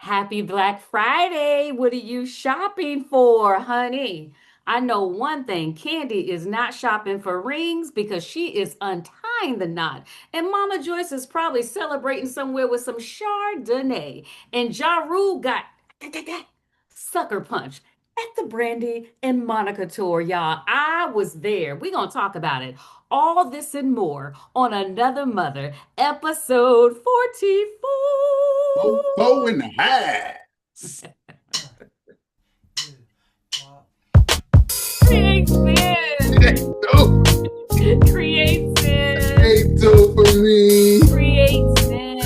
Happy Black Friday. What are you shopping for, honey? I know one thing. Kandi is not shopping for rings because she is untying the knot. And Mama Joyce is probably celebrating somewhere with some Chardonnay. And Ja Rule got sucker punch at the Brandy and Monica tour, y'all. I was there. We're going to talk about it. All this and more on Another Mother, episode 44. Four in the house. Create sin. Oh, Create create sin. dopamine. Create Create sin. I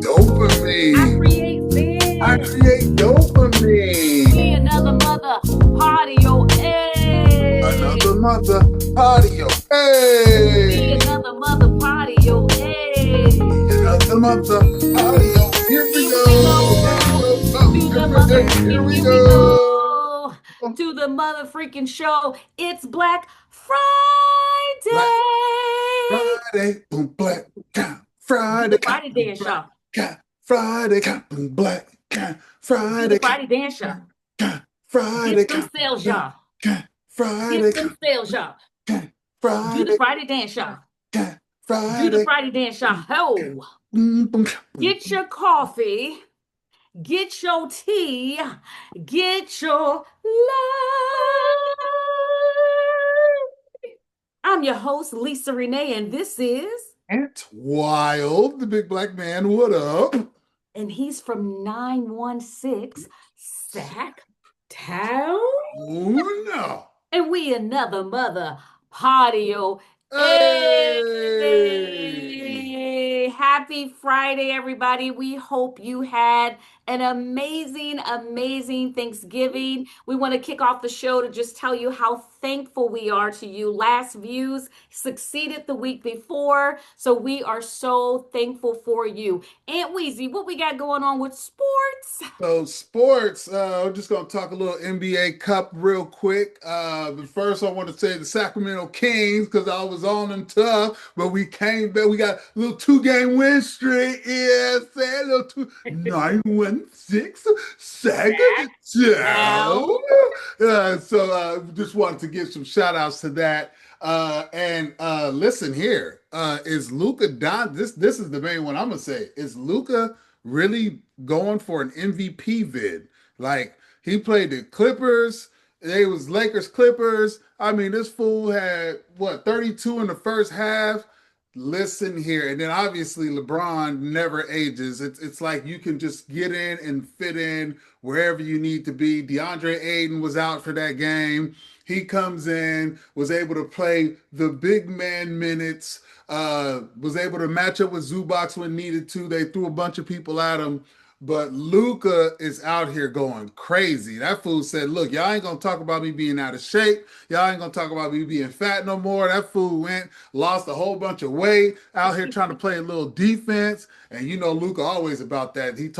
dopamine. create I sin. create Be dopamine. another mother. Patio. Hey. Another mother. Patio. Be Hey. another mother. Patio. Hey. Another mother. Patio. Here we Here we go. go to the mother Here freaking. we Here we go. go to the mother freaking show. It's Black Friday. Black Friday. Boom, black. Do Friday. the Friday Boom, dance, black. y'all. Friday. Boom, black. Do the Friday. Friday dance, y'all. Friday. Get them sales, y'all. Friday. Get them sales, y'all. Do the Friday. Friday dance, y'all. Do the Friday. Friday dance, y'all. Ho! Boom, boom, boom. Get your coffee. Get your tea. Get your love. I'm your host, Lisa Renee, and this is. It's wild. The big black man. What up? And he's from 916 Sac Town. Oh no. And we another mother Poddio. Hey. Hey, happy Friday, everybody. We hope you had an amazing, amazing Thanksgiving. We want to kick off the show to just tell you how thankful we are to you. Last views succeeded the week before, so we are so thankful for you. Aunt Weezy, what we got going on with sports? So sports, I'm just gonna talk a little NBA Cup real quick. But first, I want to say the Sacramento Kings because I was on them tough, but we came back. We got a little 2 game win streak. Yeah, say a little 9-1-6 Sac Sacramento. Town. So just wanted to give some shout outs to that. And listen here, is Luca Don? This is the main one I'm gonna say. Is Luca really going for an MVP vid? Like he played the Clippers. It was Lakers Clippers. I mean, this fool had what 32 in the first half. Listen here, and then obviously LeBron never ages. It's like you can just get in and fit in wherever you need to be. DeAndre Ayton was out for that game. He comes in, was able to play the big man minutes, was able to match up with Zubac when needed to. They threw a bunch of people at him. But Luca is out here going crazy. That fool said, look, y'all ain't gonna talk about me being out of shape. Y'all ain't gonna talk about me being fat no more. That fool went, lost a whole bunch of weight, out here trying to play a little defense. And you know Luca always about that. He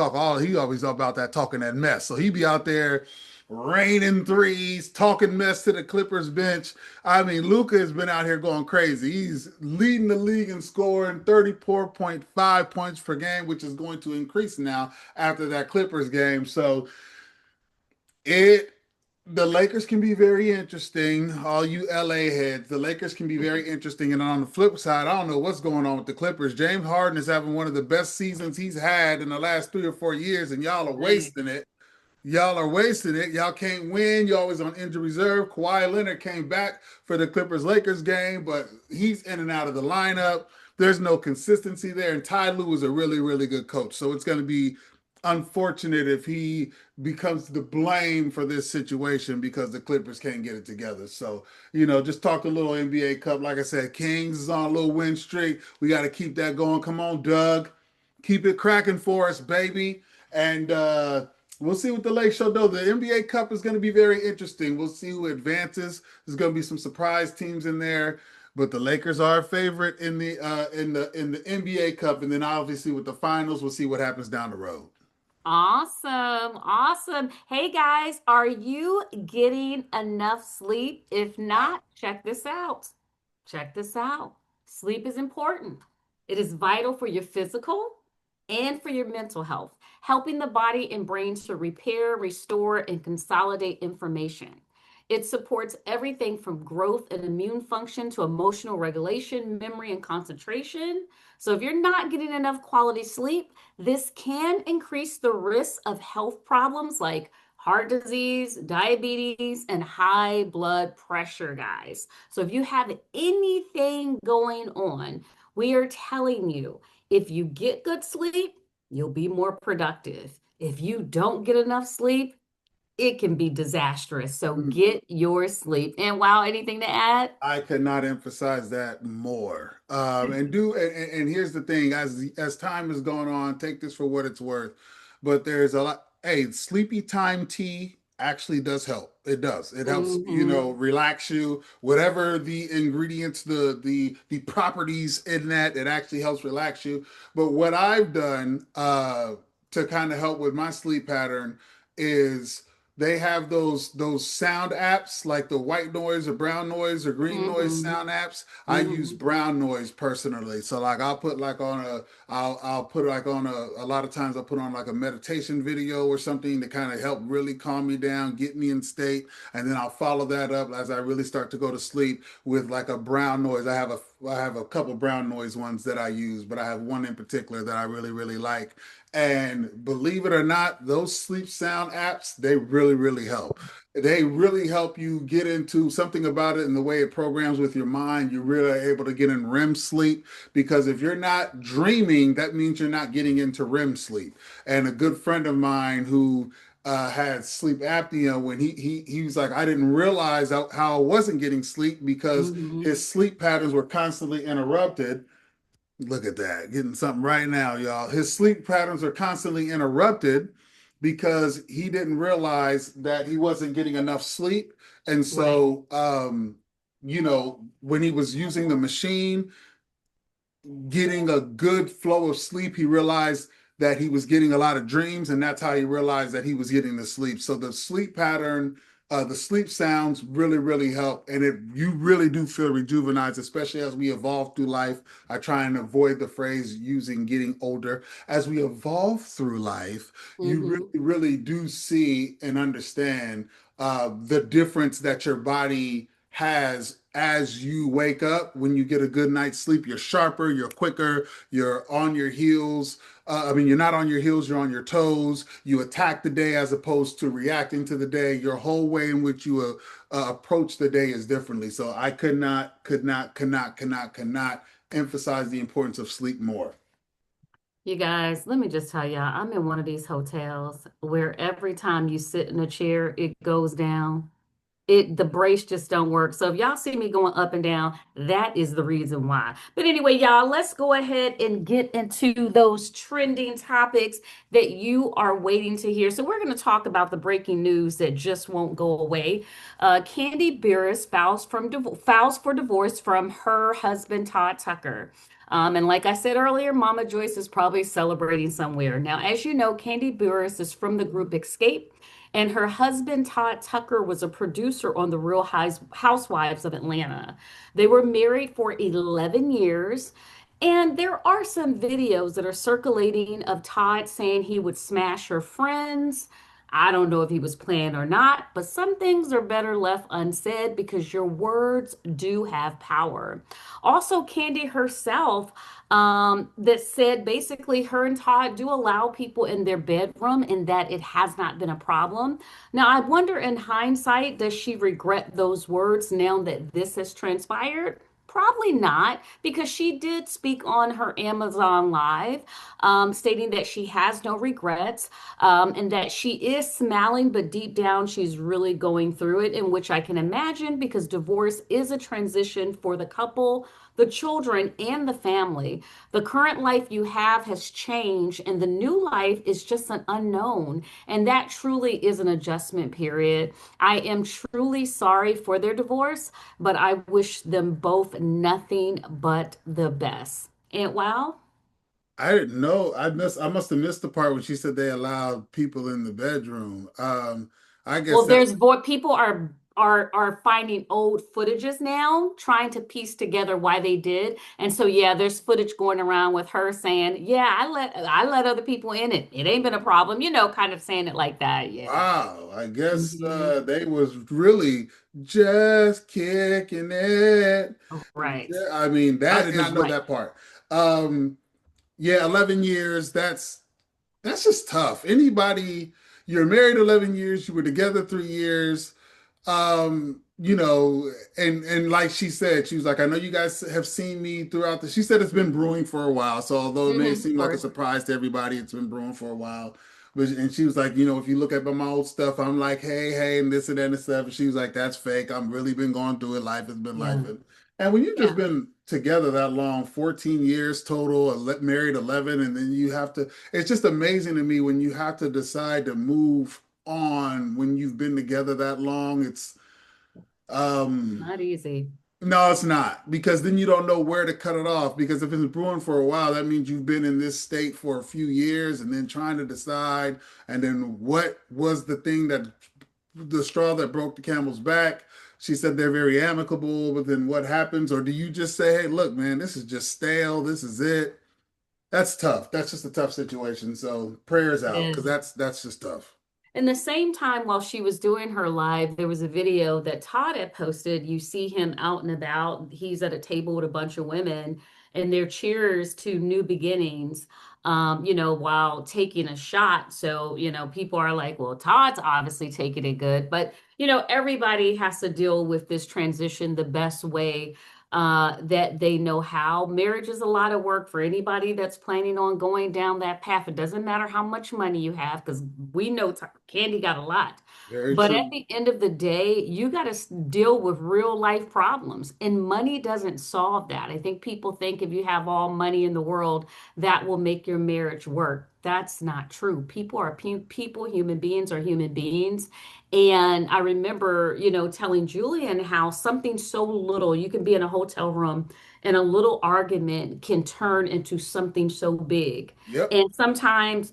always about that talking that mess. So he be out there raining threes, talking mess to the Clippers bench. I mean, Luca has been out here going crazy. He's leading the league in scoring 34.5 points per game, which is going to increase now after that Clippers game. So it the Lakers can be very interesting. All you LA heads, the Lakers can be very interesting. And on the flip side, I don't know what's going on with the Clippers. James Harden is having one of the best seasons he's had in the last 3 or 4 years, and y'all are wasting it. Y'all are wasting it. Y'all can't win. You're always on injury reserve. Kawhi Leonard came back for the Clippers Lakers game, but he's in and out of the lineup. There's no consistency there. And Ty Lue is a really, really good coach. So it's going to be unfortunate if he becomes the blame for this situation because the Clippers can't get it together. So, just talk a little NBA Cup. Like I said, Kings is on a little win streak. We got to keep that going. Come on, Doug. Keep it cracking for us, baby. And we'll see what the Lake Show does. The NBA Cup is going to be very interesting. We'll see who advances. There's going to be some surprise teams in there, but the Lakers are a favorite in the NBA Cup, and then obviously with the finals, we'll see what happens down the road. Awesome. Awesome. Hey guys, are you getting enough sleep? If not, check this out. Check this out. Sleep is important. It is vital for your physical, and for your mental health, helping the body and brain to repair, restore, and consolidate information. It supports everything from growth and immune function to emotional regulation, memory, and concentration. So, if you're not getting enough quality sleep, this can increase the risk of health problems like heart disease, diabetes, and high blood pressure, guys. So, if you have anything going on, we are telling you if you get good sleep, you'll be more productive. If you don't get enough sleep, it can be disastrous. So get your sleep. And wow, anything to add? I could not emphasize that more. And here's the thing: as time is going on, take this for what it's worth. But there's a lot. Hey, sleepy time tea actually does help. It does. It helps, Hmm. relax you. Whatever the ingredients, the properties in that, it actually helps relax you. But what I've done to kind of help with my sleep pattern is they have those sound apps like the white noise or brown noise or green noise Hmm. sound apps. I use Hmm. brown noise personally. So like I'll put like on a lot of times I'll put on like a meditation video or something to kind of help really calm me down, get me in state, and then I'll follow that up as I really start to go to sleep with like a brown noise. I have a couple brown noise ones that I use, but I have one in particular that I really like. And believe it or not, those sleep sound apps, they really help. They really help you get into something about it and the way it programs with your mind. You're really able to get in REM sleep because if you're not dreaming, that means you're not getting into REM sleep. And a good friend of mine who had sleep apnea when he was like, I didn't realize how I wasn't getting sleep because Hmm. his sleep patterns were constantly interrupted. Look at that, getting something right now, y'all. His sleep patterns are constantly interrupted because he didn't realize that he wasn't getting enough sleep. And Right. so, when he was using the machine, getting a good flow of sleep, he realized that he was getting a lot of dreams, and that's how he realized that he was getting the sleep. So the sleep pattern, the sleep sounds really help, and you really do feel rejuvenated, especially as we evolve through life. I try and avoid the phrase using getting older. As we evolve through life, you Hmm. really do see and understand the difference that your body has as you wake up. When you get a good night's sleep, you're sharper, you're quicker, you're on your heels. I mean, you're not on your heels, you're on your toes. You attack the day as opposed to reacting to the day. Your whole way in which you approach the day is differently. So I could not emphasize the importance of sleep more. You guys, let me just tell y'all, I'm in one of these hotels where every time you sit in a chair, it goes down. The brace just don't work. So if y'all see me going up and down, that is the reason why. But anyway, y'all, let's go ahead and get into those trending topics that you are waiting to hear. So we're going to talk about the breaking news that just won't go away. Kandi Burruss files for divorce from her husband Todd Tucker. And like I said earlier, Mama Joyce is probably celebrating somewhere. Now, as you know, Kandi Burruss is from the group Escape. And her husband, Todd Tucker, was a producer on The Real Housewives of Atlanta. They were married for 11 years. And there are some videos that are circulating of Todd saying he would smash her friends. I don't know if he was playing or not, but some things are better left unsaid because your words do have power. Also, Kandi herself, that said basically her and Todd do allow people in their bedroom and that it has not been a problem. Now, I wonder in hindsight, does she regret those words now that this has transpired? Probably not, because she did speak on her Amazon Live, stating that she has no regrets, and that she is smiling, but deep down she's really going through it, in which I can imagine because divorce is a transition for the couple, the children, and the family. The current life you have has changed, and the new life is just an unknown. And that truly is an adjustment period. I am truly sorry for their divorce, but I wish them both nothing but the best. And wow. I didn't know. I must have missed the part when she said they allowed people in the bedroom. I guess Well, that people are finding old footages now, trying to piece together why they did. And so yeah, there's footage going around with her saying, "Yeah, I let other people in it. It ain't been a problem," kind of saying it like that. Yeah. Wow, I guess Hmm. they was really just kicking it. Right. Yeah, I mean, I That did is not know right. that part. Um, yeah, 11 years, that's just tough. Anybody, you're married 11 years, you were together 3 years. And like she said, she was like, I know you guys have seen me throughout she said it's been brewing for a while. So although it may Of seem like a course. surprise to everybody, it's been brewing for a while. And she was like, if you look at my old stuff, I'm like, hey, and this and that and stuff. And she was like, that's fake. I'm really been going through it. Life has been life. Yeah. And when you've just Yeah. been together that long, 14 years total, married 11, and then it's just amazing to me when you have to decide to move on when you've been together that long. Um, Not easy. no, it's not, because then you don't know where to cut it off. Because if it's brewing for a while, that means you've been in this state for a few years and then trying to decide. And then what was the straw that broke the camel's back? She said they're very amicable, but then what happens? Or do you just say, hey, look, man, this is just stale. This is it. That's tough. That's just a tough situation. So prayers It out, because is. that's just tough. In the same time, while she was doing her live, there was a video that Todd had posted. You see him out and about. He's at a table with a bunch of women, and they're cheers to new beginnings, while taking a shot. So, people are like, well, Todd's obviously taking it good. But, everybody has to deal with this transition the best way that they know how. Marriage is a lot of work for anybody that's planning on going down that path. It doesn't matter how much money you have, because we know Kandi got a lot. Very But at true. the end of the day, you got to deal with real life problems, and money doesn't solve that. I think people think if you have all money in the world, that will make your marriage work. That's not true. People are people, human beings are human beings. And I remember, telling Julian how something so little, you can be in a hotel room and a little argument can turn into something so big. Yep. And sometimes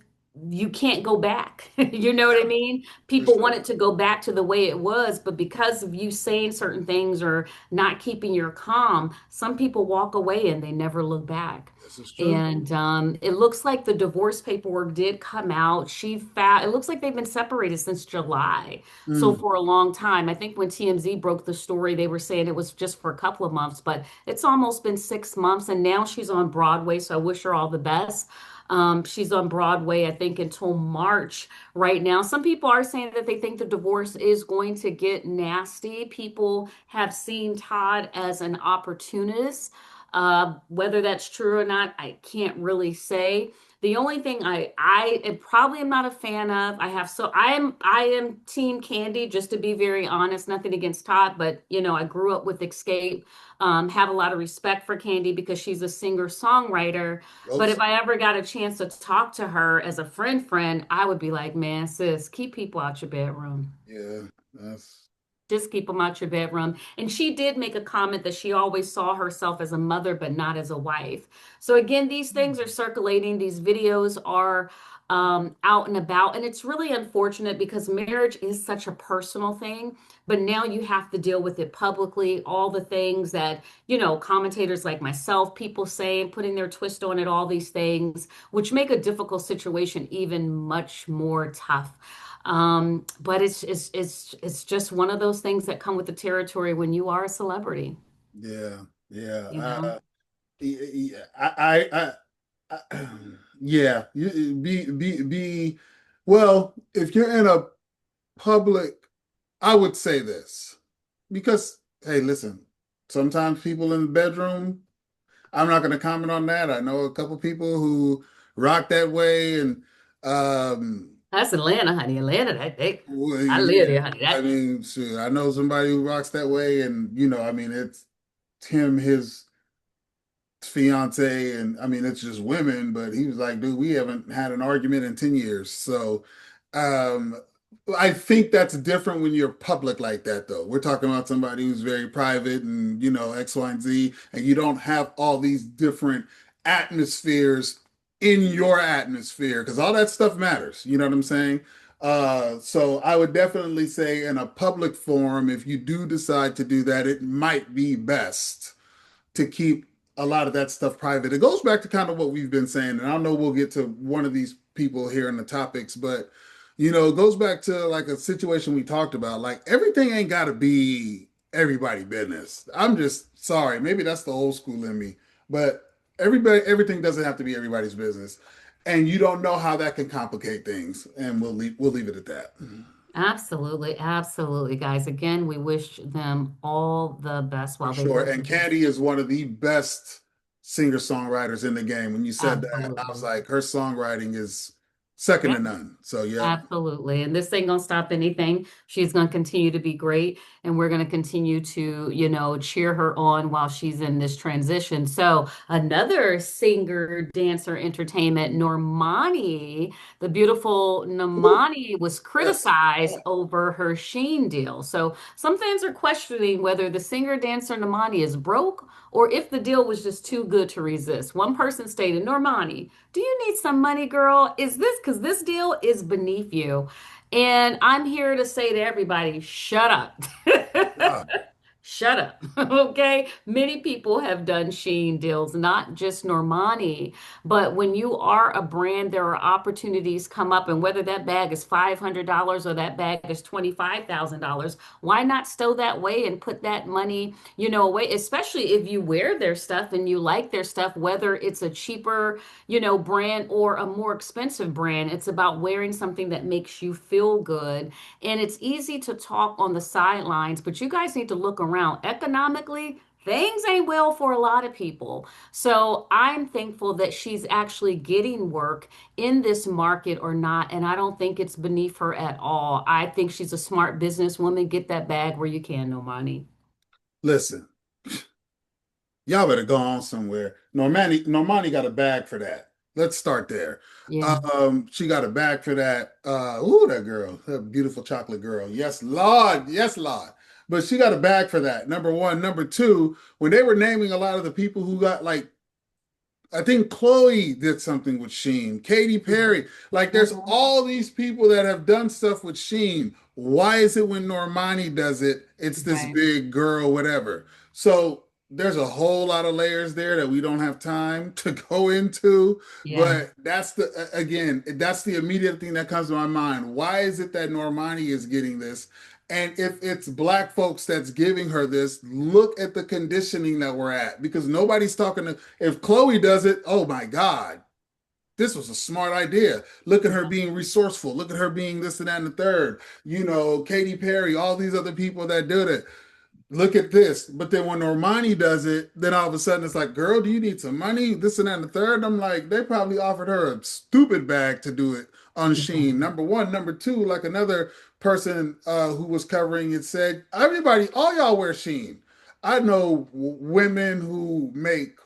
you can't go back. You know what I Yep. mean? For People want sure. it to go back to the way it was, but because of you saying certain things or not keeping your calm, some people walk away and they never look back. This is true. And it looks like the divorce paperwork did come out. She found it looks like they've been separated since July. So Mm. for a long time, I think when TMZ broke the story, they were saying it was just for a couple of months, but it's almost been 6 months, and now she's on Broadway. So I wish her all the best. She's on Broadway, I think, until March right now. Some people are saying that they think the divorce is going to get nasty. People have seen Todd as an opportunist. Whether that's true or not, I can't really say. The only thing I probably am not a fan of, I am Team Kandi, just to be very honest. Nothing against Todd, but I grew up with Escape. Have a lot of respect for Kandi because she's a singer-songwriter. But Ropes. if I ever got a chance to talk to her as a friend, I would be like, man, sis, keep people out your bedroom. Yeah. That's Just keep them out your bedroom. And she did make a comment that she always saw herself as a mother, but not as a wife. So again, these things are circulating. These videos are out and about. And it's really unfortunate because marriage is such a personal thing. But now you have to deal with it publicly. All the things that, commentators like myself, people saying, putting their twist on it, all these things, which make a difficult situation even much more tough. But it's just one of those things that come with the territory when you are a celebrity, yeah. Yeah. you know? Yeah. I yeah. Well, if you're in a public, I would say this because, hey, listen, sometimes people in the bedroom, I'm not going to comment on that. I know a couple people who rock that way, and That's Atlanta, honey. Atlanta, well, I live yeah, there, honey. I That mean, shoot, I know somebody who rocks that way, and I mean, it's him, his fiance, and I mean, it's just women. But he was like, dude, we haven't had an argument in 10 years. So, um, I think that's different when you're public like that, though. We're talking about somebody who's very private, and X, Y, and Z, and you don't have all these different atmospheres in your atmosphere because all that stuff matters. You know what I'm saying? So I would definitely say in a public forum, if you do decide to do that, it might be best to keep a lot of that stuff private. It goes back to kind of what we've been saying, and I know we'll get to one of these people here in the topics, but it goes back to like a situation we talked about. Like everything ain't got to be everybody business. I'm just sorry, maybe that's the old school in me, but everything doesn't have to be everybody's business, and you don't know how that can complicate things. And we'll leave it at that. Absolutely, absolutely, guys. Again, we wish them all the best For while they sure. live. And Kandi is one of the best singer-songwriters in the game. When you said that, I was Absolutely. like, her songwriting is second Yep. to none. So, yep. Absolutely. And this ain't gonna stop anything. She's gonna continue to be great. And we're gonna continue to, cheer her on while she's in this transition. So another singer, dancer, entertainment, Normani, the beautiful Ooh, Normani was yes. criticized over her Sheen deal. So some fans are questioning whether the singer dancer Normani is broke or if the deal was just too good to resist. One person stated, Normani, do you need some money, girl? Is this because this deal is beneath you? And I'm here to say to everybody, shut up. God. Shut up. Okay. Many people have done Sheen deals, not just Normani, but when you are a brand, there are opportunities come up. And whether that bag is $500 or that bag is $25,000, why not stow that way and put that money, away, especially if you wear their stuff and you like their stuff, whether it's a cheaper, brand or a more expensive brand. It's about wearing something that makes you feel good. And it's easy to talk on the sidelines, but you guys need to look around. Economically, things ain't well for a lot of people. So I'm thankful that she's actually getting work in this market or not. And I don't think it's beneath her at all. I think she's a smart businesswoman. Get that bag where you can, no money. Listen, y'all better go on somewhere. Normani got a bag for that. Let's start there. Yeah. She got a bag for that. That girl, that beautiful chocolate girl. Yes, Lord. Yes, Lord. But she got a bag for that. Number one. Number two, when they were naming a lot of the people who got like I think Chloe did something with Sheen, Katy Perry. Like, there's Mhm. all these people that have done stuff with Sheen. Why is it when Normani does it, it's this Right. big girl, whatever? So there's a whole lot of layers there that we don't have time to go into. Yeah. But that's again, that's the immediate thing that comes to my mind. Why is it that Normani is getting this? And if it's black folks that's giving her this, look at the conditioning that we're at because nobody's talking to. If Chloe does it, oh my God, this was a smart idea. Look at her Yeah. being resourceful. Look at her being this and that and the third. Katy Perry, all these other people that did it. Look at this. But then when Normani does it, then all of a sudden it's like, girl, do you need some money? This and that and the third. I'm like, they probably offered her a stupid bag to do it on Sheen. Yeah. Number one. Number two, like another person who was covering it said, everybody, all y'all wear Sheen. I know women who make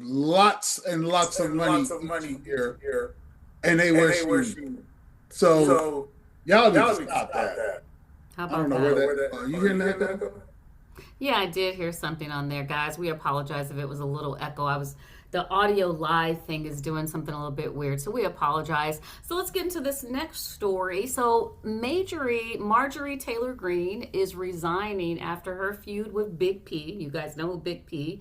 lots and lots of and money lots of each money each year year, and they and wear they wear Sheen. shoes. So So y'all need to y'all need to stop stop that. that. How I don't about know I don't where that? know that. where that. Are you Are hearing you that hearing echo? that? Yeah, I did hear something on there, guys. We apologize if it was a little echo. The audio live thing is doing something a little bit weird, so we apologize. So let's get into this next story. So Marjorie Taylor Greene is resigning after her feud with Big P. You guys know Big P.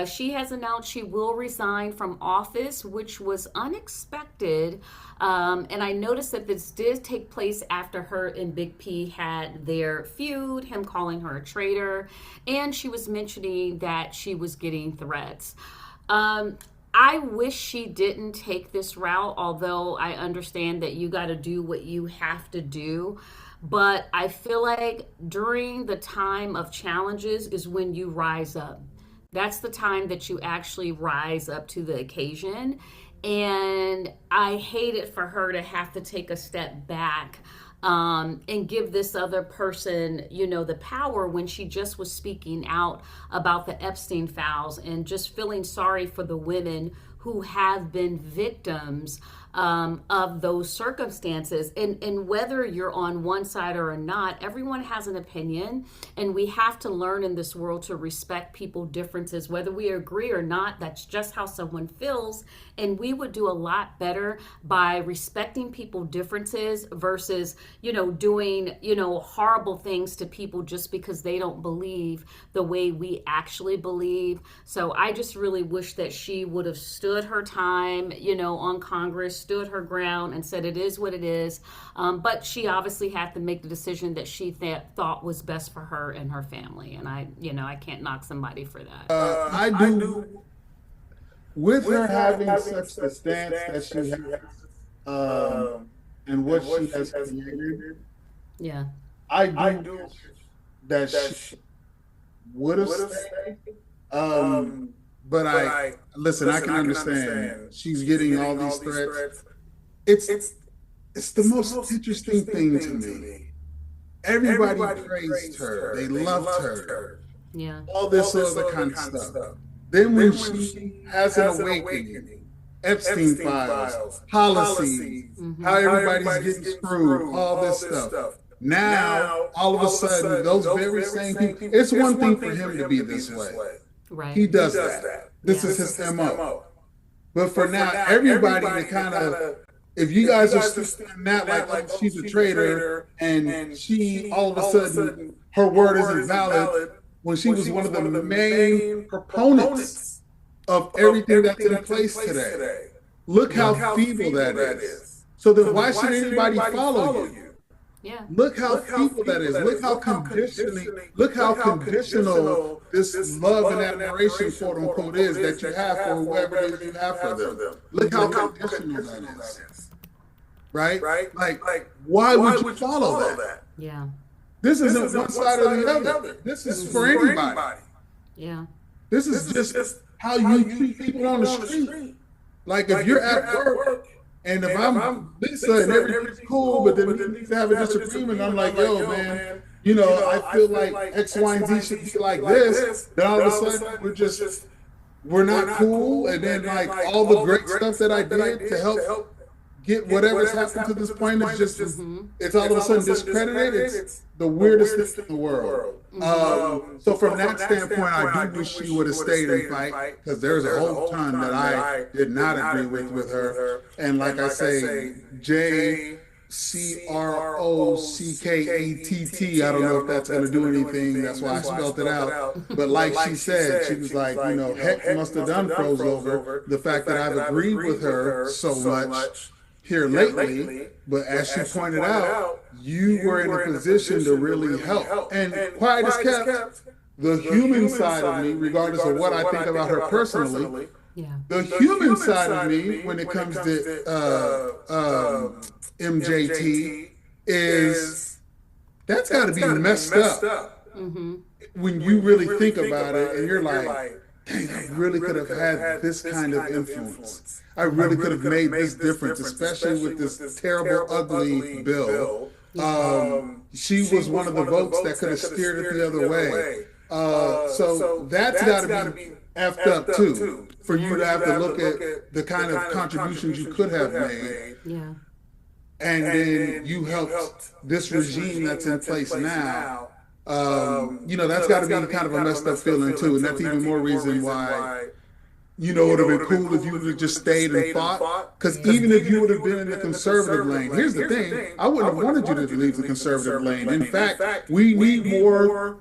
She has announced she will resign from office, which was unexpected. And I noticed that this did take place after her and Big P had their feud, him calling her a traitor, and she was mentioning that she was getting threats. Um, I wish she didn't take this route, although I understand that you got to do what you have to do. But I feel like during the time of challenges is when you rise up. That's the time that you actually rise up to the occasion. And I hate it for her to have to take a step back and give this other person, the power when she just was speaking out about the Epstein files and just feeling sorry for the women who have been victims of those circumstances. And whether you're on one side or not, everyone has an opinion, and we have to learn in this world to respect people's differences, whether we agree or not. That's just how someone feels. And we would do a lot better by respecting people's differences versus, doing, horrible things to people just because they don't believe the way we actually believe. So I just really wish that she would have stood her time, on Congress, stood her ground, and said it is what it is. But she obviously had to make the decision that she thought was best for her and her family. And I can't knock somebody for that. I do. With her having such a stance that she has, and what she has created, Yeah. I do wish that she would have stayed. But listen, I can understand. She's getting all these threats. It's the most interesting thing to me. Everybody praised her. They loved her. Yeah. All this other kind of stuff. Then when she has an awakening, Epstein files, policies, how everybody's getting screwed, all this stuff. Now, all of a sudden, those very same people, it's one thing for him to be this way. Right. He does that. This is his MO. But for now, everybody to kind of, if you guys are still saying that like, oh, she's a traitor, and she, all of a sudden, her word isn't valid, when she was one of the main proponents of everything that's in place today. Look how feeble that is. So then why should anybody follow you? Yeah. Look how feeble that is. Look how conditional this love and admiration, quote unquote, is that you have for whoever it is you have for them. Look how conditional that is. Right? Like, why would you follow that? Yeah. This isn't one side or the other. This is for anybody. Yeah. This is just how you treat people on the street. Like if you're at work and if I'm Lisa and everything's cool, but then we need to have a disagreement, I'm like, yo, man, I feel like X, Y, and Z should be like this. Then all of a sudden we're not cool. And then like all the great stuff that I did to help get whatever's happened to this point is just, it's all of a sudden discredited. It's the weirdest thing in the world. So from that standpoint, I do wish she would have stayed and fight, because there's a whole ton that I did not agree with her. And like I say, JCROCKETT, I don't know if that's going to do anything. That's why I spelled it out. But like she said, she was like, heck must have done froze over the fact that I've agreed with her so much here lately, but as she pointed out, you were in a position to really help. And quiet as kept, the human side of me, regardless of what I think about her personally, the human side of me, when it comes to MJT, is that's got to be messed up. When you really think about it, and you're like, dang, I really could have had this kind of influence. I really could have made this difference, especially with this terrible, ugly bill. She was one of the votes that could have steered it the other way. So that's got to be effed up too, for you to have to look at the kind of contributions you could have made. Yeah. And then you helped this regime that's in place now. That's got to be kind of a messed up feeling too, and that's even more reason why. It would have been cool if you would have just stayed and fought. Because even if you would have been in the conservative lane, here's the thing: I wouldn't have wanted you to leave the conservative lane. In fact, we need more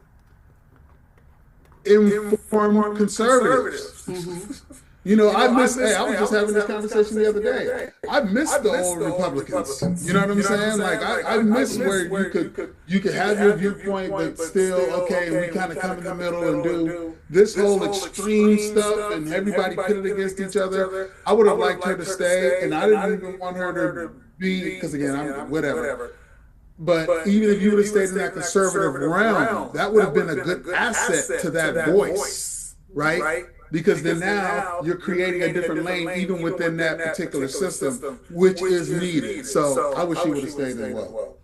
informed conservatives. I miss. Hey, I was just having this conversation the other day. I miss the old Republicans. You know what I'm saying? Like I miss where you could have your viewpoint, but still okay. We kind of come in the middle and do this whole extreme stuff, and everybody pitted against each other. I would have liked her to stay, and I didn't even want her to be, because again, I'm whatever. But even if you would have stayed in that conservative realm, that would have been a good asset to that voice, right? Because then now you're creating a different lane even within that particular system, which is needed. So I wish she would have stayed as well.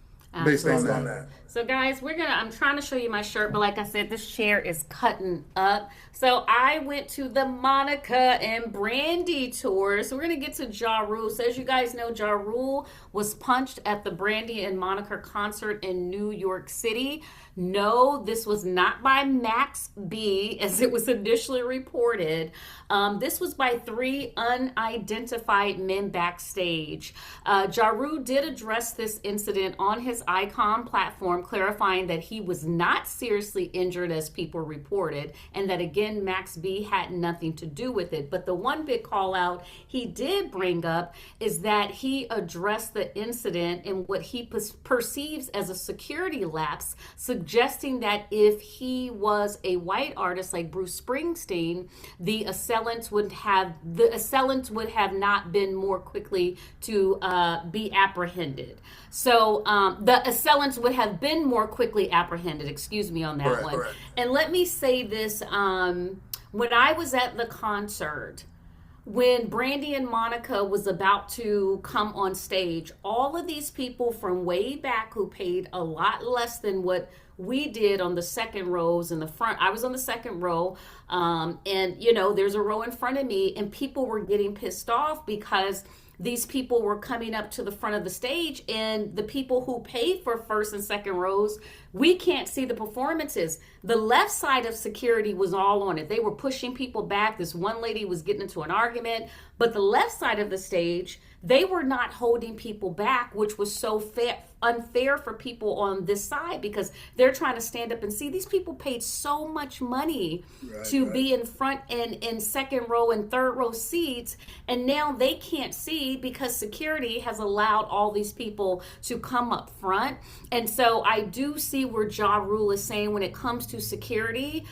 based on Absolutely. that. So guys, I'm trying to show you my shirt, but like I said, this chair is cutting up. So I went to the Monica and Brandy tour. So we're gonna get to Ja Rule. So as you guys know, Ja Rule was punched at the Brandy and Monica concert in New York City. No, this was not by Max B, as it was initially reported. This was by three unidentified men backstage. Ja Rule did address this incident on his Icon platform, clarifying that he was not seriously injured as people reported, and that again, Max B had nothing to do with it. But the one big call out he did bring up is that he addressed the incident in what he perceives as a security lapse, suggesting that if he was a white artist like Bruce Springsteen, the assailants would have not been more quickly to be apprehended. So the assailants would have been more quickly apprehended. Excuse me on that one. Correct. And let me say this: when I was at the concert, when Brandy and Monica was about to come on stage, all of these people from way back who paid a lot less than what we did on the second rows in the front. I was on the second row, and there's a row in front of me, and people were getting pissed off because these people were coming up to the front of the stage, and the people who paid for first and second rows, we can't see the performances. The left side of security was all on it. They were pushing people back. This one lady was getting into an argument, but the left side of the stage, they were not holding people back, which was so unfair for people on this side, because they're trying to stand up and see. These people paid so much money to be in front and in second row and third row seats, and now they can't see because security has allowed all these people to come up front. And so I do see where Ja Rule is saying when it comes to security,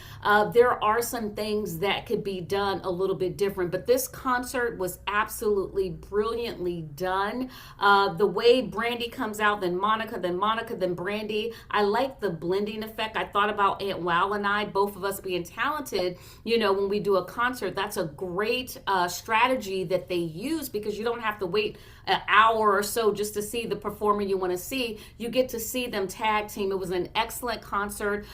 there are some things that could be done a little bit different. But this concert was absolutely brilliantly done. The way Brandy comes out, then Monica, then Brandy. I like the blending effect. I thought about Aunt Wow and I, both of us being talented, when we do a concert. That's a great strategy that they use, because you don't have to wait an hour or so just to see the performer you want to see. You get to see them tag team. It was an excellent concert.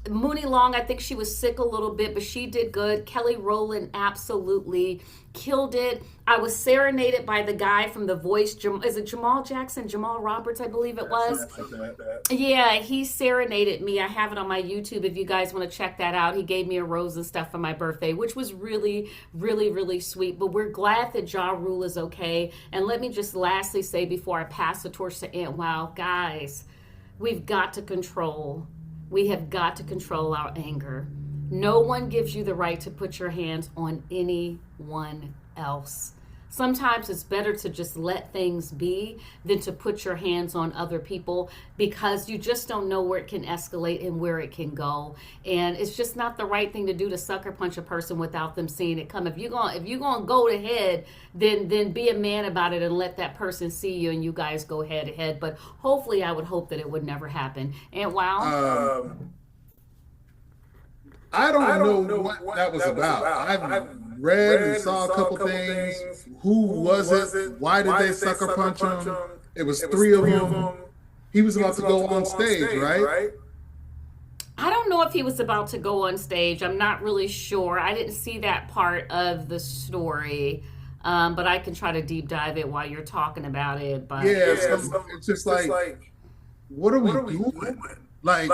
Mooney Long, I think she was sick a little bit, but she did good. Kelly Rowland absolutely killed it. I was serenaded by the guy from The Voice. Is it Jamal Jackson? Jamal Roberts, I believe it was. Yeah, he serenaded me. I have it on my YouTube if you guys want to check that out. He gave me a rose and stuff for my birthday, which was really, really, really sweet. But we're glad that Ja Rule is okay. And let me just lastly say before I pass the torch to Aunt Wow, guys, we've got to control. We have got to control our anger. No one gives you the right to put your hands on anyone else. Sometimes it's better to just let things be than to put your hands on other people, because you just don't know where it can escalate and where it can go. And it's just not the right thing to do, to sucker punch a person without them seeing it come. If you're gonna go to head, then be a man about it and let that person see you, and you guys go head to head. But hopefully, I would hope that it would never happen. And wow. I don't know what that was about. I've read and saw a couple things. Who was it? Why did they sucker punch him? It was three of them. He was about to go on stage, right? I don't know if he was about to go on stage. I'm not really sure. I didn't see that part of the story. But I can try to deep dive it while you're talking about it. But yeah, so it's just like, what are we doing? Like,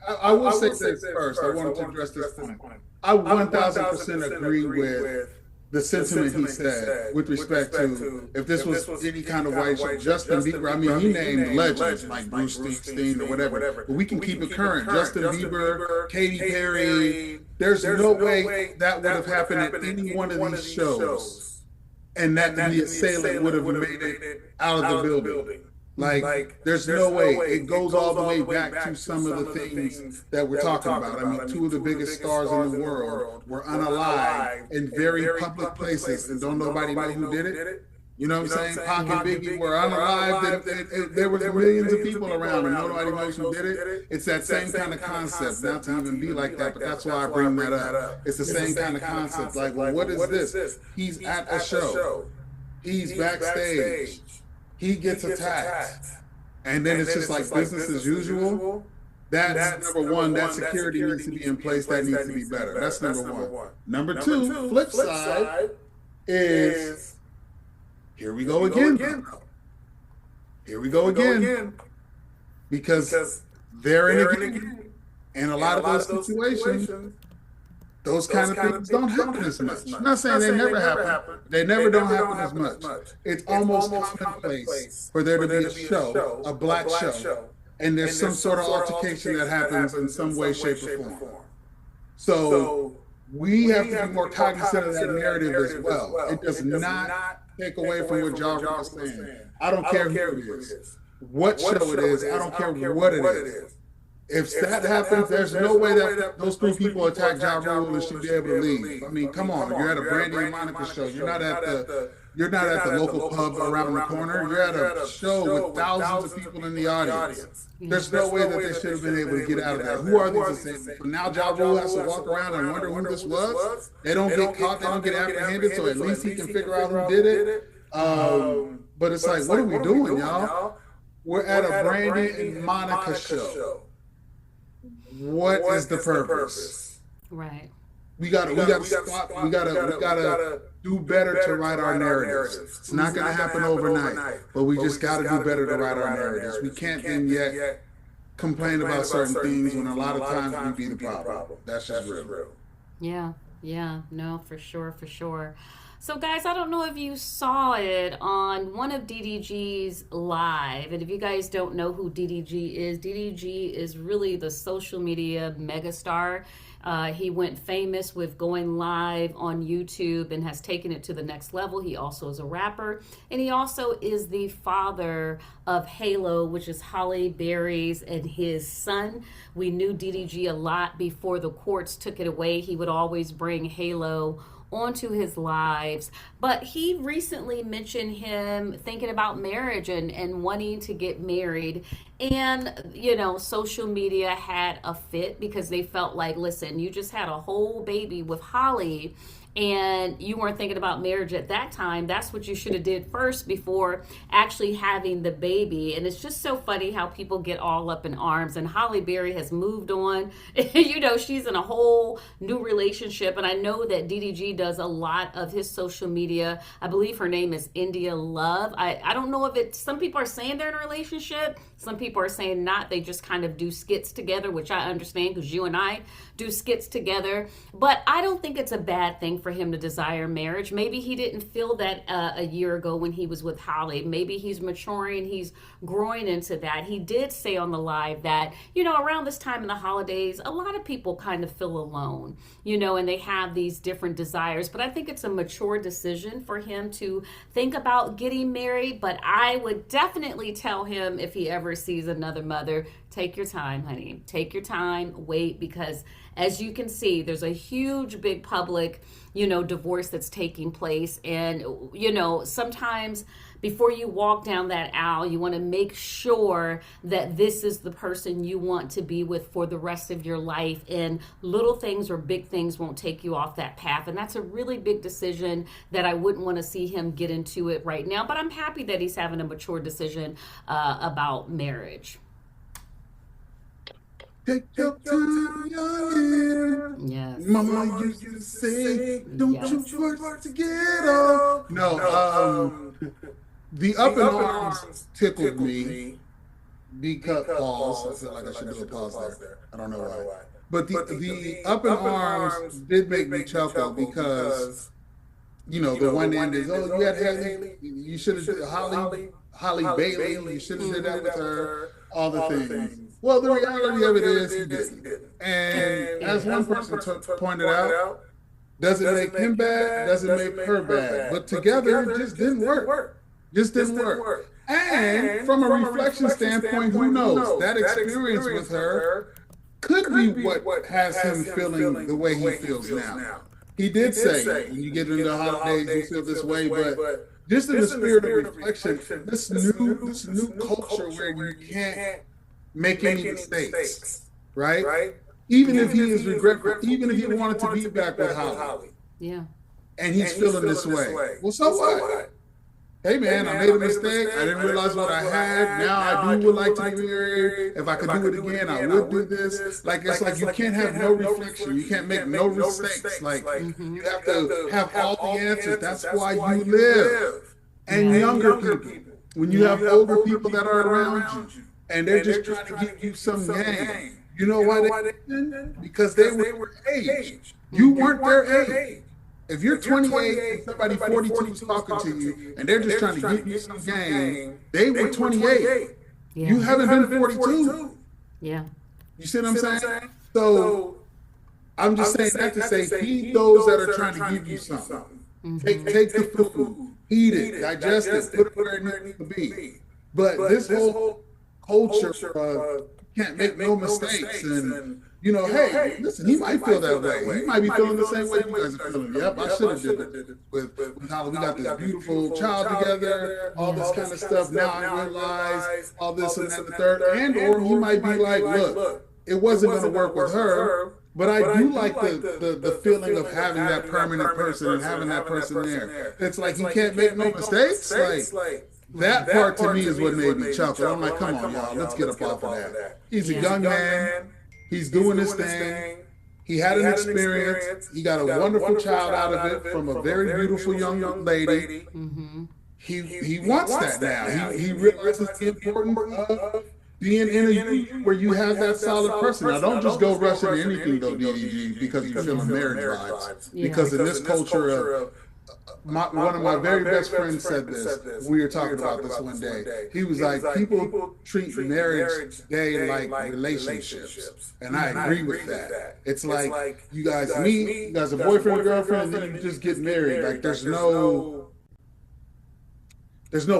I will say this first. I wanted to address this point. I 1000% agree with the sentiment he said with respect to if this was any kind of white show. Justin Bieber, I mean, he named legends like Bruce Springsteen or whatever. But we can keep it current. Justin Bieber, Katy Perry. There's no way that would have happened at any one of these shows, and that the assailant would have made it out of the building. Like, there's no way. It goes all the way back to some of the things that we're talking about. I mean, two of the biggest stars in the world were unalived in very public places, and don't nobody know who did it? You know what I'm saying? Pac and Biggie were unalived, and there were millions of people around, and nobody knows who did it. It's that same kind of concept, not to even be like that, but that's why I bring that up. It's the same kind of concept. Like, well, what is this? He's at a show. He's backstage. He gets attacked. and then it's just like business as usual, that's number one. That security needs to be in place. That needs to be better. That's number one. Number two, flip side is here we go again. Here we go again. Because they're in a game. And a lot of those situations, those kind of things don't happen as much. I'm not saying they never happen. They never don't happen as much. It's almost commonplace for there to be a show, a black show, and there's some sort of altercation that happens in some way, shape, or form. So we have to be more cognizant of that narrative as well. It does not take away from what Ja Rule is saying. I don't care who it is, what show it is. I don't care what it is. If that happens, there's no way that those three people attack Ja Rule and should be able to leave. I mean, come on, you're at a Brandy and Monica show. You're not at the local pub around the corner. You're at a show with thousands of people in the audience. There's no way that they should have been able to get out of there. Who are these assailants? So now Ja Rule has to walk around and wonder who this was. They don't get caught. They don't get apprehended. So at least he can figure out who did it. But it's like, what are we doing, y'all? We're at a Brandy and Monica show. What is the purpose? Right. We gotta stop. We gotta do better to write our narratives. It's not gonna happen overnight, but we just gotta do better to write our narratives. We can't then yet complain about certain things when a lot of times we be the problem. That's just real. Yeah, no, for sure. So, guys, I don't know if you saw it on one of DDG's live. And if you guys don't know who DDG is really the social media megastar. He went famous with going live on YouTube and has taken it to the next level. He also is a rapper. And he also is the father of Halo, which is Halle Berry's and his son. We knew DDG a lot before the courts took it away. He would always bring Halo onto his lives, but he recently mentioned him thinking about marriage and wanting to get married. And social media had a fit because they felt like, listen, you just had a whole baby with Holly and you weren't thinking about marriage at that time. That's what you should have did first before actually having the baby. And it's just so funny how people get all up in arms. And Halle Berry has moved on. She's in a whole new relationship. And I know that DDG does a lot of his social media. I believe her name is India Love. I don't know if it's, some people are saying they're in a relationship. Some people are saying not. They just kind of do skits together, which I understand because you and I do skits together. But I don't think it's a bad thing for him to desire marriage. Maybe he didn't feel that a year ago when he was with Holly. Maybe he's maturing, he's growing into that. He did say on the live that, around this time in the holidays, a lot of people kind of feel alone, and they have these different desires. But I think it's a mature decision for him to think about getting married. But I would definitely tell him if he ever sees another mother, take your time, honey. Take your time, wait, because as you can see, there's a huge, big public, divorce that's taking place. And, sometimes before you walk down that aisle, you want to make sure that this is the person you want to be with for the rest of your life. And little things or big things won't take you off that path. And that's a really big decision that I wouldn't want to see him get into it right now. But I'm happy that he's having a mature decision about marriage. Take your time, young. Yes. Mama used to say, don't you work to get off. No, the up and arms tickled me because, pause, I feel like I should do a pause there. I don't know why. But the up and arms did make me chuckle because, the one end is, you had Haley, you should have did Holly Bailey, you should have did that with her, all the things. Well, the reality of it is he didn't. And as one person pointed out, doesn't make him bad, doesn't make her bad. But together, it just didn't work. And from a reflection standpoint, who knows? That experience with her could be what has him feeling the way he feels now. He did say, when you get into the holidays, you feel this way, but just in the spirit of reflection, this new culture where you can't make any mistakes, right? Even if he is regretful, even if he wanted to be back with Holly. Yeah. And he's feeling this way. Well, so what? hey man, I made a mistake. I didn't realize what I had. Now I do would like to be married. If I could do it again, I would do this. Like it's like you can't have no reflection. You can't make no mistakes. Like Mm-hmm. you have to have all the answers. That's why you live. And Yeah. younger people, when you Yeah. have older people that are around you, and they're just trying to give you some game. You know why they didn't? Because they were your age. You Mm-hmm. weren't their age. If you're 28 and somebody 42 is talking to you and they're just trying to give you some game, they were 28. Yeah. You haven't been 42. Yeah. You see what I'm saying? So I'm just saying that to say, feed those that are trying to give you something. Mm-hmm. Take the food, eat it, digest it, put it where it needs to be. But this whole culture can't make no mistakes. And, you know, hey, listen, he might feel that way. He might be feeling the same way you guys are feeling. Yep, I should have did it with how we got this beautiful child together, all this kind of stuff. Now I realize all this and that and the third. And or he might be like, look, it wasn't going to work with her. But I do like the feeling of having that permanent person and having that person there. It's like he can't make no mistakes. Like that part to me is what made me chuckle. I'm like, come on, y'all, let's get up off of that. He's a young man. He's doing his thing. He had an experience. He got a wonderful child out of it from a very beautiful young lady. Mm-hmm. He wants that now. He realizes the importance of being in a union where you have that solid person. Now, don't just go rush into anything, though, DDG, because you're feeling marriage vibes. Yeah. Because in this culture of one of my very best friends said this. We were talking about this one day. He was like, people treat marriage day like relationships. And I agree with that. It's like you guys meet, you guys are boyfriend and girlfriend, and then you just get married. Like there's no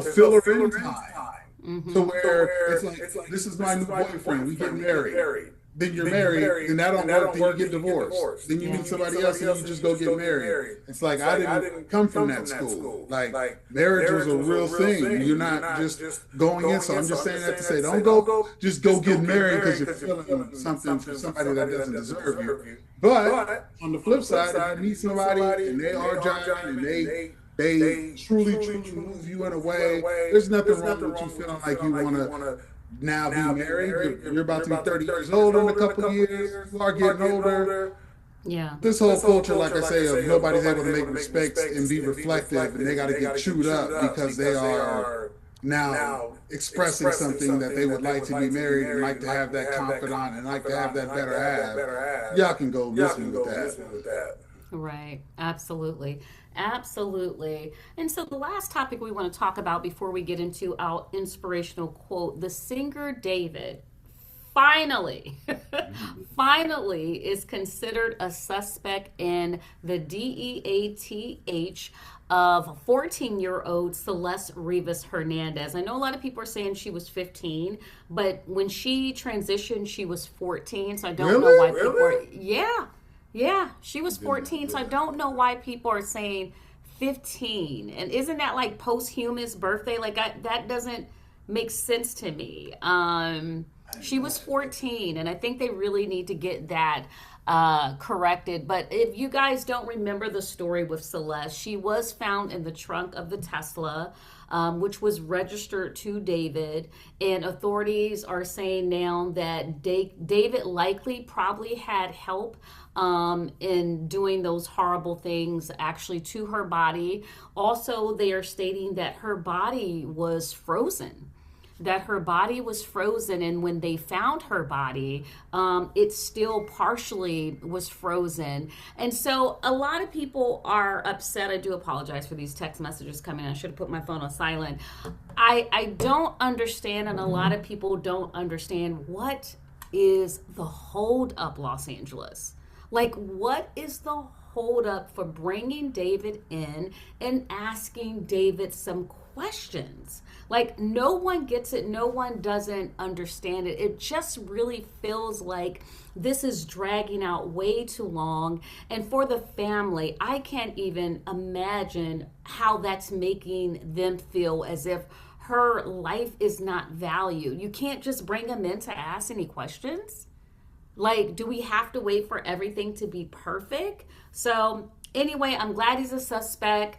filler in time. Mm-hmm. To where it's like, this is my new boyfriend, we get married. Then you're married, then that don't work, then you get divorced. Then you meet somebody else and you just go get married. It's like, I didn't come from that school. Like, marriage was a real thing. You're not just going in. So I'm just saying that to say, don't just go get married because you're feeling something from somebody that doesn't deserve you. But on the flip side, if you meet somebody and they are jiving and they truly move you in a way, there's nothing wrong with you feeling like you want to now be married. You're about to be 30 years old in a couple of years. You are getting older. Yeah. This whole culture, like I say, of nobody's able to make mistakes and be reflective, and they got to get chewed up because they are now expressing something that they would like to be married and like to have that confidant and like to have that better half. Y'all can go listen with that. Right. Absolutely. Absolutely. And so the last topic we want to talk about before we get into our inspirational quote, the singer David finally, finally is considered a suspect in the DEATH of 14-year-old Celeste Rivas Hernandez. I know a lot of people are saying she was 15, but when she transitioned, she was 14. So I don't know why people are, yeah, she was 14. So I don't know why people are saying 15. And isn't that like posthumous birthday? Like that doesn't make sense to me. She was 14, and I think they really need to get that corrected. But if you guys don't remember the story with Celeste, she was found in the trunk of the Tesla, which was registered to David. And authorities are saying now that David likely probably had help in doing those horrible things actually to her body. Also, they are stating that her body was frozen. And when they found her body, it still partially was frozen. And so a lot of people are upset. I do apologize for these text messages coming. I should have put my phone on silent. I don't understand, and a lot of people don't understand, what is the hold up, Los Angeles? Like, what is the hold up for bringing David in and asking David some questions? Like, no one gets it. No one doesn't understand it. It just really feels like this is dragging out way too long. And for the family, I can't even imagine how that's making them feel, as if her life is not valued. You can't just bring them in to ask any questions. Like, do we have to wait for everything to be perfect? So anyway, I'm glad he's a suspect.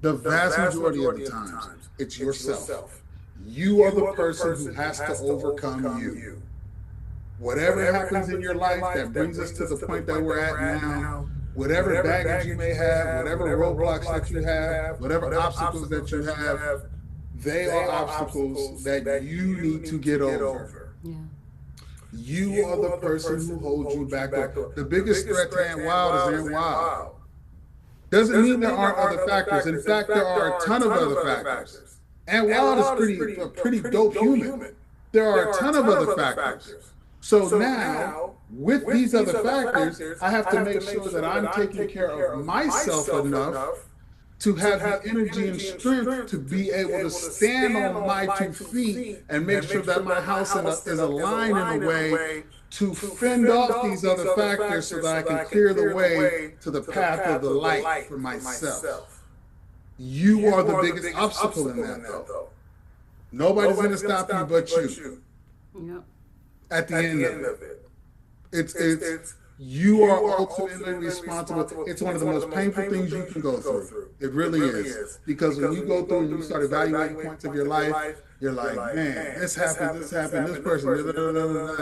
The The vast vast majority of the majority of the times, times, it's it's yourself. yourself. You are the You are the person who person who has to has to overcome overcome you. you. whatever happens in your life that brings us to the point that we're at now, whatever baggage you may have, whatever roadblocks that you have, whatever obstacles that you have, they are obstacles that you need to get over. Yeah. You are the person who holds you back. The biggest threat to Ant Wild is Ant Wild. Doesn't mean there aren't other factors. In fact, there are a ton of other factors. Ant Wild is a pretty dope human. There are a ton of other factors. So now, with these other factors, I have to make sure that I'm taking care of myself enough to have the energy and strength to be able to stand on my 2 feet and make sure that my house is aligned in a way to fend off these other factors so that I can clear the way to the path of the light for myself. You are the biggest obstacle in that, though. Nobody's going to stop you but you. Yep. At the end of it. It's you are ultimately responsible. It's one of the most painful things you can go through. It really is. Because when you go through and you start evaluating points of your life, you're like, man, this happened, this person, and at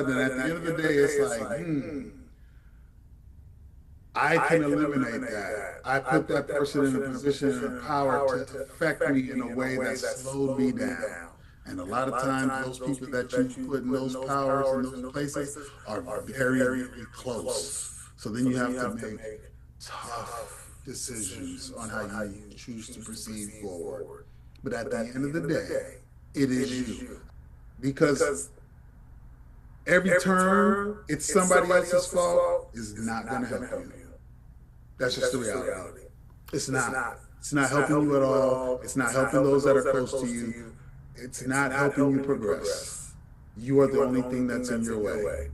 the end of the day, it's like, I can eliminate that. I put that person in a position of power to affect me in a way that slowed me down. And a lot of times, those people that you put in those powers in those places are very, very close. So then you have to make tough decisions on how you choose to proceed forward. But at the end of the day, it is you. Because every turn it's somebody else's fault is not going to help you. That's just the reality. It's not. It's not helping you at all. It's not helping those that are close to you. It's not helping you progress. You are the only thing that's in your way.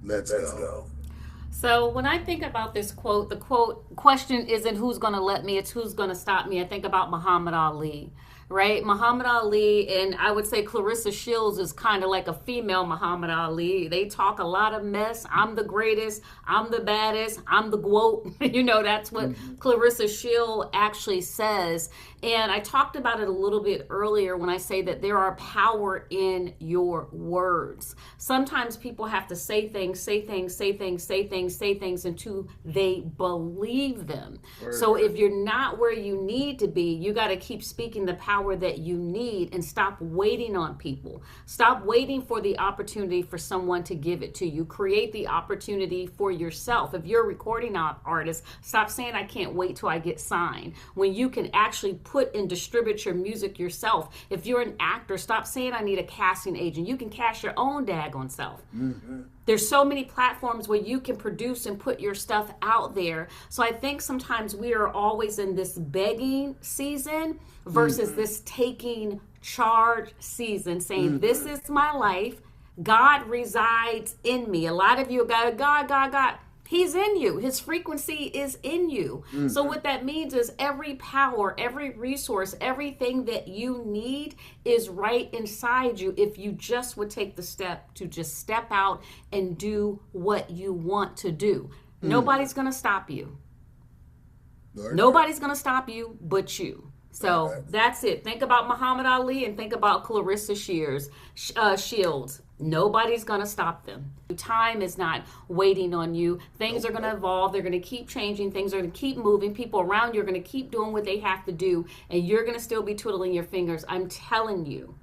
Let's go. So when I think about this quote, the question isn't who's going to let me, it's who's going to stop me. I think about Muhammad Ali, right? Muhammad Ali, and I would say Clarissa Shields is kind of like a female Muhammad Ali. They talk a lot of mess. I'm the greatest. I'm the baddest. I'm the GOAT. That's what Clarissa Shields actually says. And I talked about it a little bit earlier when I say that there are power in your words. Sometimes people have to say things until they believe them. Word. So if you're not where you need to be, you got to keep speaking the power that you need and stop waiting on people. Stop waiting for the opportunity for someone to give it to you. Create the opportunity for yourself. If you're a recording artist, stop saying I can't wait till I get signed. When you can actually put and distribute your music yourself. If you're an actor, stop saying I need a casting agent. You can cast your own daggone self. There's so many platforms where you can produce and put your stuff out there. So I think sometimes we are always in this begging season versus this taking charge season, saying this is my life. God resides in me. A lot of you go, God. He's in you. His frequency is in you. So what that means is every power, every resource, everything that you need is right inside you if you just would take the step to just step out and do what you want to do. Nobody's going to stop you. Nobody's going to stop you but you. So that's it. Think about Muhammad Ali and think about Clarissa Shields. Nobody's going to stop them. Time is not waiting on you. Things are going to evolve. They're going to keep changing. Things are going to keep moving. People around you are going to keep doing what they have to do. And you're going to still be twiddling your fingers. I'm telling you.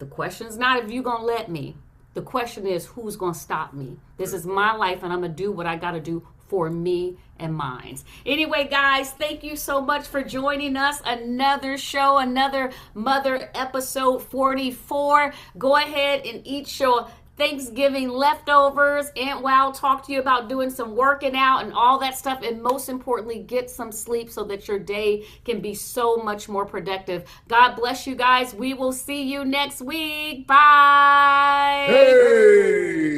The question is not if you're going to let me. The question is who's going to stop me. This is my life and I'm going to do what I got to do for me and mine. Anyway, guys, thank you so much for joining us. Another show, another Mother episode 44. Go ahead and eat your Thanksgiving leftovers. Aunt Wow talked to you about doing some working out and all that stuff. And most importantly, get some sleep so that your day can be so much more productive. God bless you guys. We will see you next week. Bye. Hey.